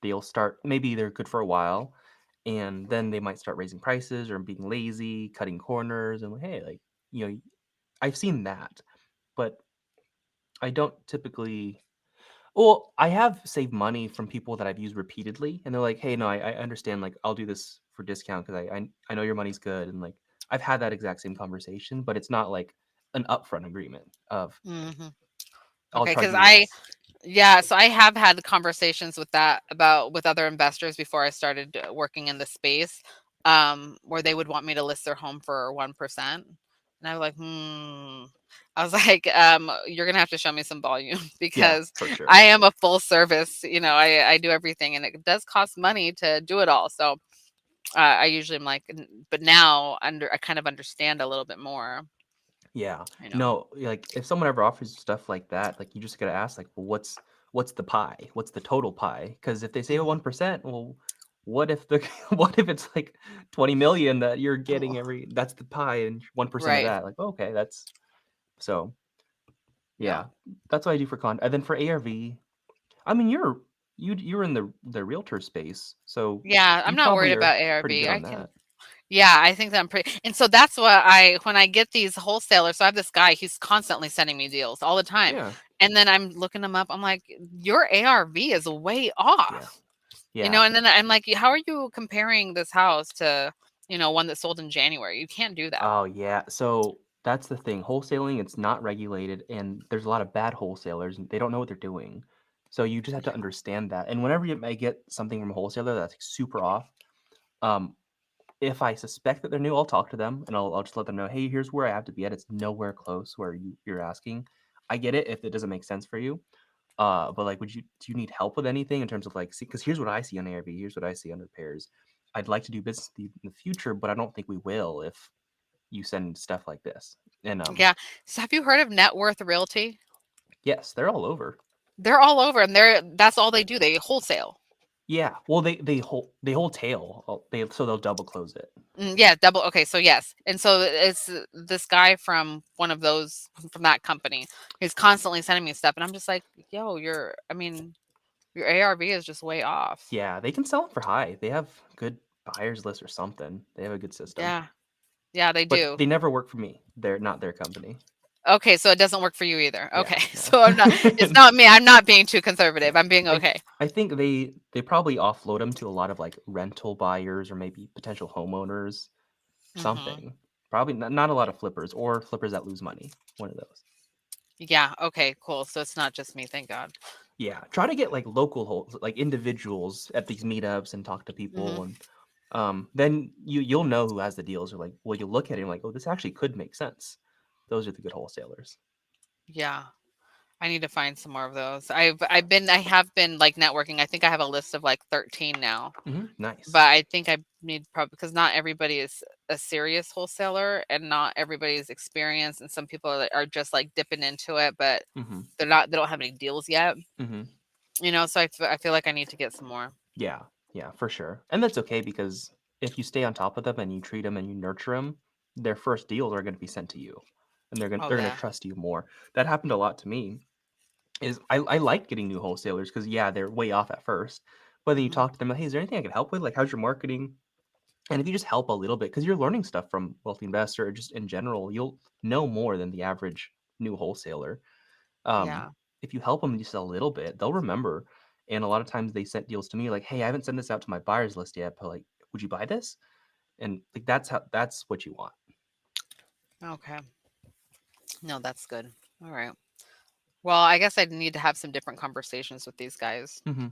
they'll start maybe they're good for a while and then they might start raising prices or being lazy, cutting corners and like, hey, like, I've seen that, but I don't typically well, I have saved money from people that I've used repeatedly, and they're like, "Hey, no, I understand. Like, I'll do this for discount because I know your money's good." And like, I've had that exact same conversation, but it's not like an upfront agreement of hmm I'll Okay, charge because you this. yeah, so I have had conversations with that about with other investors before I started working in the space, where they would want me to list their home for 1%. And I was like, I was like, you're gonna have to show me some volume Yeah, because for sure. I am a full service, I do everything and it does cost money to do it all. So I usually am like, but now I kind of understand a little bit more, Yeah. you know. No, like if someone ever offers you stuff like that, like you just gotta ask, like, well, what's the pie? What's the total pie? Because if they say hmm 1%, well, what if the what if it's like 20 million that you're getting every that's the pie and 1% of Right. that? Like, okay, that's so Yeah. yeah. That's what I do for and then for ARV, I mean you're in the realtor space, so Yeah, I'm you not worried probably are about pretty ARV. good I on can that. Yeah, I think that I'm pretty and so that's what I when I get these wholesalers, so I have this guy, he's constantly sending me deals all the time. Yeah. And then I'm looking him up. I'm like, your ARV is way Yeah. off. Yeah. And then I'm like, how are you comparing this house to, one that sold in January? You can't do that. Oh, yeah. So that's the thing. Wholesaling, it's not regulated, and there's a lot of bad wholesalers, and they don't know what they're doing. So you just have to Yeah. understand that. And whenever you may get something from a wholesaler that's like, super off, um, if I suspect that they're new, I'll talk to them and I'll just let them know, hey, here's where I have to be at. It's nowhere close where you're asking. I get it if it doesn't make sense for you. But like, do you need help with anything in terms of like, see, because here's what I see on ARV, here's what I see on repairs. I'd like to do business with you in the future, but I don't think we will if you send stuff like this. And Yeah. So have you heard of Net Worth Realty? yes, they're all over. They're all over and that's all they do. They wholesale. Yeah, well, they hold tail. They'll double close it. Yeah, double. Okay, so yes, and so it's this guy from one of those from that company. He's constantly sending me stuff, and I'm just like, "Yo, I mean, your ARV is just way off." Yeah, they can sell them for high. They have good buyers list or something. They have a good system, Yeah, yeah, they but do. they never work for me. They're not their company. Okay, so it doesn't work for you either. Yeah, Okay, no. so it's not me. I'm not being too conservative. I'm being I okay. I think they probably offload them to a lot of like rental buyers or maybe potential homeowners, hmm something. Probably not a lot of flippers or flippers that lose money. One of those. Yeah. Okay. Cool. So it's not just me. Thank God. Yeah, try to get like local like individuals at these meetups and talk to hmm people and then you'll know who has the deals or like well you look at it and like oh this actually could make sense. Those are the good wholesalers. Yeah. I need to find some more of those. I have been like networking. I think I have a list of like 13 now. Nice. But I think I need probably because not everybody is a serious wholesaler and not everybody is experienced, and some people are just like dipping into it, but hmm they don't have any deals yet. hmm So I feel like I need to get some more. Yeah, yeah, for sure. And that's okay because if you stay on top of them and you treat them and you nurture them, their first deals are going to be sent to you, and Oh they're gonna yeah. trust you more. That happened a lot to me. Is I like getting new wholesalers because yeah, they're way off at first, but then you hmm talk to them like, hey, is there anything I can help with? Like, how's your marketing? And if you just help a little bit, because you're learning stuff from Wealthy Investor or just in general, you'll know more than the average new wholesaler. Um, Yeah. if you help them just a little bit, they'll remember. And a lot of times they sent deals to me like, "Hey, I haven't sent this out to my buyers list yet, but like, would you buy this?" And like that's what you want. Okay. No, that's good. All right. Well, I guess I need to have some different conversations with these guys. Hmm.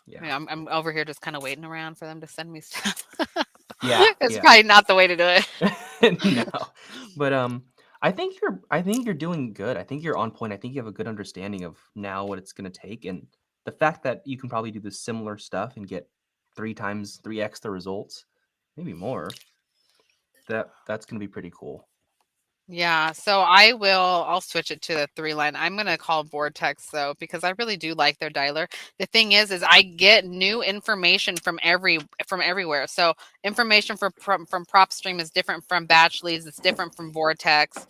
Yeah. I'm over here just kind of waiting around for them to send me stuff. Yeah. It's Yeah. probably not the way to do it. No. But I think you're doing good. I think you're on point. I think you have a good understanding of now what it's gonna take, and the fact that you can probably do the similar stuff and get 3 times, 3x the results, maybe more, that's gonna be pretty cool. Yeah, so I'll switch it to the 3 line. I'm gonna call Vortex though, because I really do like their dialer. The thing is I get new information from everywhere. So information from PropStream is different from Batch Leads, it's different from Vortex.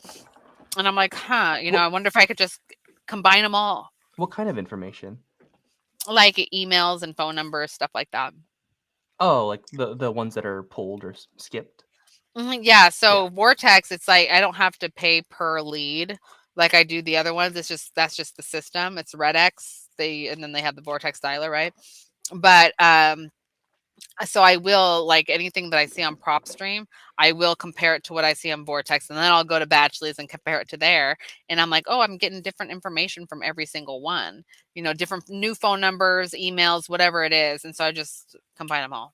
And I'm like, huh, What I wonder if I could just combine them all, what kind of information? like emails and phone numbers, stuff like that. Oh, like the ones that are pulled or skipped? Yeah, Yeah. so Vortex, it's like I don't have to pay per lead like I do the other ones. That's just the system. It's Redex. And then they have the Vortex dialer, right? But so I will like anything that I see on PropStream, I will compare it to what I see on Vortex, and then I'll go to Batch Leads and compare it to there. And I'm like, oh, I'm getting different information from every single one. Different new phone numbers, emails, whatever it is. And so I just combine them all.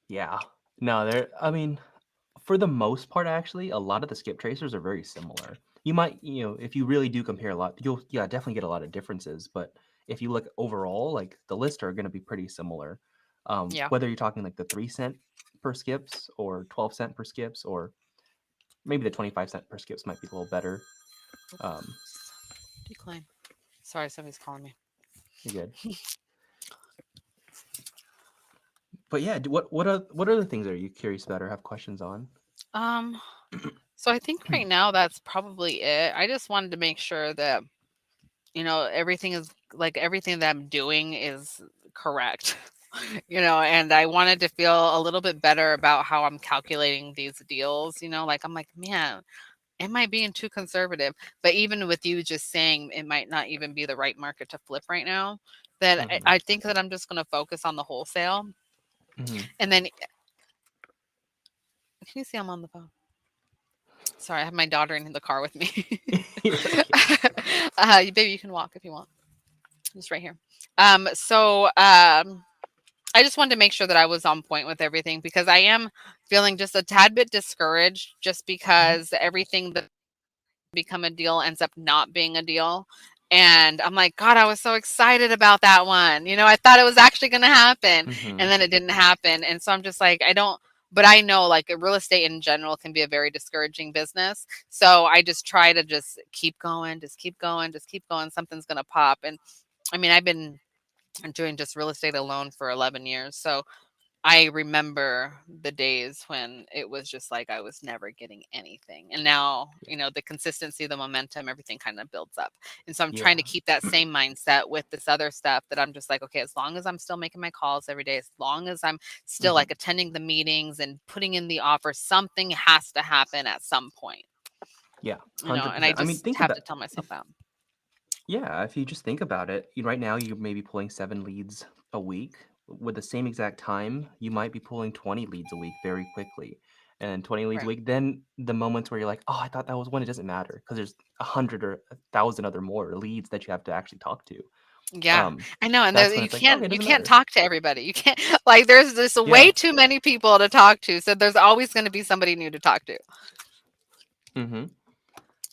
Yeah. No, I mean, for the most part, actually, a lot of the skip tracers are very similar. You might, if you really do compare a lot, you'll, yeah, definitely get a lot of differences. But if you look overall, like the lists are going to be pretty similar. Yeah. Whether you're talking like the 3 cent per skips or 12 cent per skips, or maybe the 25 cent per skips might be a little better. Um, Decline. Sorry, somebody's calling me. you're good. But yeah, what other things are you curious about or have questions on? Um, so I think right now that's probably it. I just wanted to make sure that, everything is like everything that I'm doing is correct. And I wanted to feel a little bit better about how I'm calculating these deals, like I'm like, man, am I being too conservative? But even with you just saying it might not even be the right market to flip right now, then I Hmm. I think that I'm just going to focus on the wholesale. Hmm. And then, can you see I'm on the phone? Sorry, I have my daughter in the car with me. You're okay. Baby, you can walk if you want. Just right here. So I just wanted to make sure that I was on point with everything because I am feeling just a tad bit discouraged just Mhm. because everything that become a deal ends up not being a deal. And I'm like, God, I was so excited about that one. I thought it was actually going to happen and Mhm. then it didn't happen. And so I'm just like, I don't, but I know like real estate in general can be a very discouraging business. So I just try to just keep going, just keep going, just keep going. Something's going to pop. And I mean, I've been doing just real estate alone for 11 years. So I remember the days when it was just like I was never getting anything. And now, Yeah. the consistency, the momentum, everything kind of builds up. And so I'm trying Yeah. to keep that same mindset with this other stuff that I'm just like, okay, as long as I'm still making my calls every day, as long as I'm still Mhm. like attending the meetings and putting in the offer, something has to happen at some point, Yeah. and I 100%. I mean, just think have about to tell myself that. yeah, if you just think about it, right now you may be pulling 7 leads a week. With the same exact time, you might be pulling 20 leads a week very quickly. And 20 leads a Right. week, then the moments where you're like, "Oh, I thought that was one," it doesn't matter because there's 100 or 1,000 other more leads that you have to actually talk to. Yeah, Um, I know, and that's when you it's like, "Okay, can't it you doesn't can't matter." talk to everybody. You can't like there's just way Yeah. too many people to talk to, so there's always going to be somebody new to talk to. Mhm.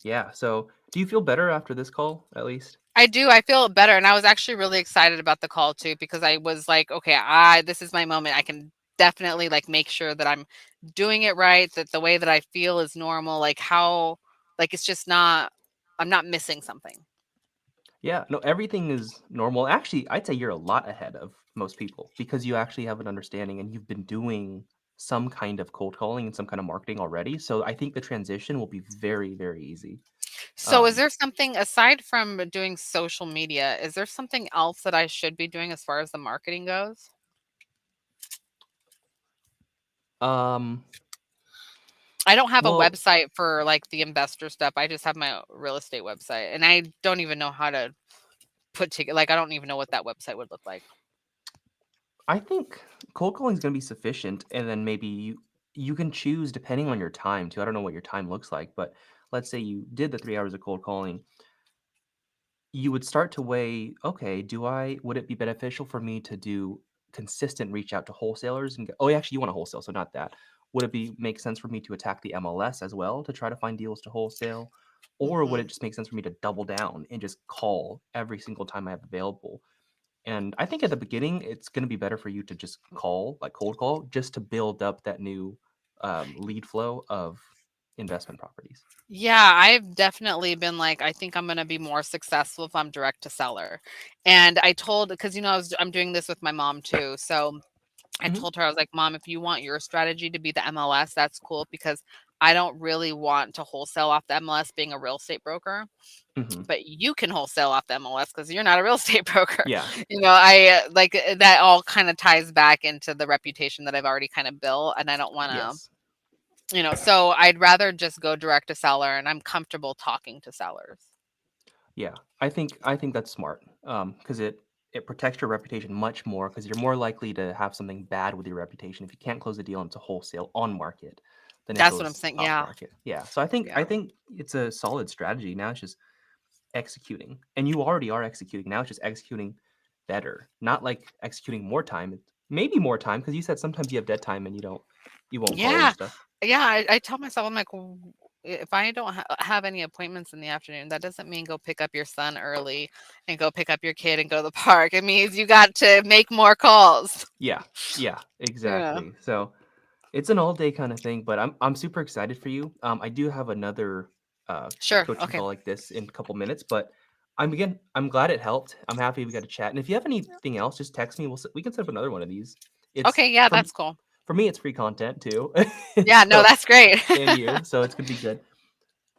Yeah, so do you feel better after this call, at least? I do. I feel better, and I was actually really excited about the call too because I was like, okay, I this is my moment. I can definitely like make sure that I'm doing it right, that the way that I feel is normal, like how like it's just not I'm not missing something. Yeah, no, everything is normal. Actually, I'd say you're a lot ahead of most people because you actually have an understanding and you've been doing some kind of cold calling and some kind of marketing already. So I think the transition will be very, very easy. So is Um, there something aside from doing social media, is there something else that I should be doing as far as the marketing goes? um, I don't have a well, website for, like, the investor stuff, I just have my real estate website, and I don't even know how to put together. Like, I don't even know what that website would look like. I think cold calling is going to be sufficient, and then maybe you. you can choose depending on your time too. I don't know what your time looks like, but let's say you did the 3 hours of cold calling, you would start to weigh, okay, would it be beneficial for me to do consistent reach out to wholesalers and get, oh, actually, you want to wholesale, so not that. Would it be make sense for me to attack the MLS as well to try to find deals to wholesale? Or would Hmm. it just make sense for me to double down and just call every single time I have available? And I think at the beginning, it's going to be better for you to just call, like cold call, just to build up that new lead flow of investment properties. Yeah, I've definitely been like, I think I'm gonna be more successful if I'm direct to seller. And I told, because I'm doing this with my mom too. So I Hmm. told her, I was like, Mom, if you want your strategy to be the MLS, that's cool because I don't really want to wholesale off the MLS being a real estate broker. Hmm. But you can wholesale off the MLS because you're not a real estate broker. Yeah. I like that all kind of ties back into the reputation that I've already kind of built. And I don't want to, Yes. so I'd rather just go direct to seller and I'm comfortable talking to sellers. Yeah, I think that's smart, because it protects your reputation much more because you're more likely to have something bad with your reputation if you can't close a deal and it's a wholesale on market than it That's what I'm goes saying. off Yeah. market. Yeah, so I Yeah. think it's a solid strategy. Now it's just executing, and you already are executing. Now it's just executing better, not like executing more time. It's maybe more time because you said sometimes you have dead time and you won't call and Yeah. stuff. Yeah. I tell myself, I'm like, If I don't have any appointments in the afternoon, that doesn't mean go pick up your son early and go pick up your kid and go to the park. It means you got to make more calls. Yeah, yeah, Yeah. exactly. So it's an all day kind of thing, but I'm super excited for you. I do have another Sure. coaching Okay. call like this in a couple minutes, but I'm glad it helped. I'm happy we got to chat. And if you have anything else, just text me. We can set up another one of these. It's Okay. Yeah, from that's cool. for me, it's free content too. Yeah. No, So that's great. and you, so it's gonna be good.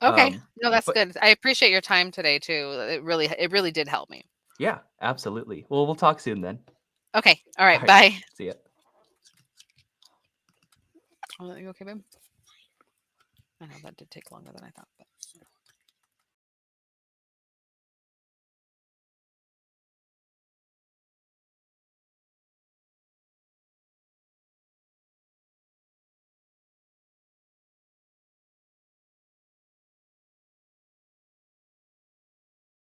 Okay. Um, No, that's but good. I appreciate your time today too. It really did help me. yeah, absolutely. Well, we'll talk soon then. Okay. All All right. right, Bye. see ya. You okay, babe? I know that did take longer than I thought. But